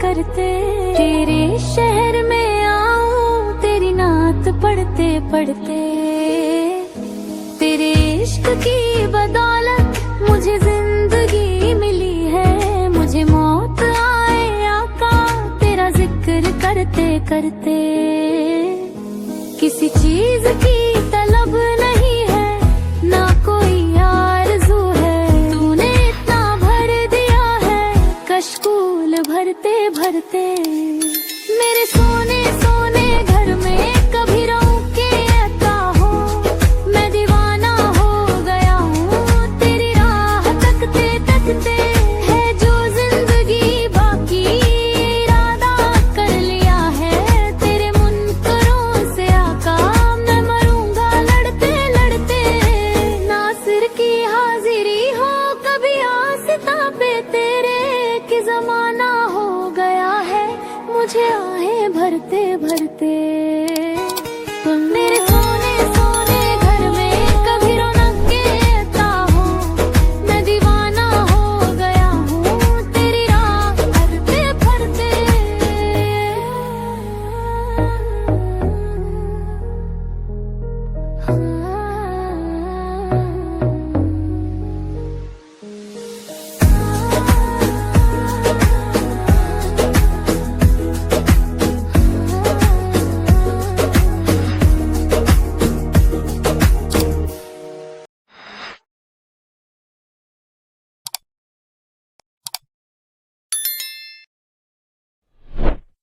करते। तेरे शहर में आऊं तेरी नात पढ़ते पढ़ते। तेरे इश्क की बदौलत मुझे जिंदगी मिली है। मुझे मौत आए आका तेरा जिक्र करते करते। किसी चीज की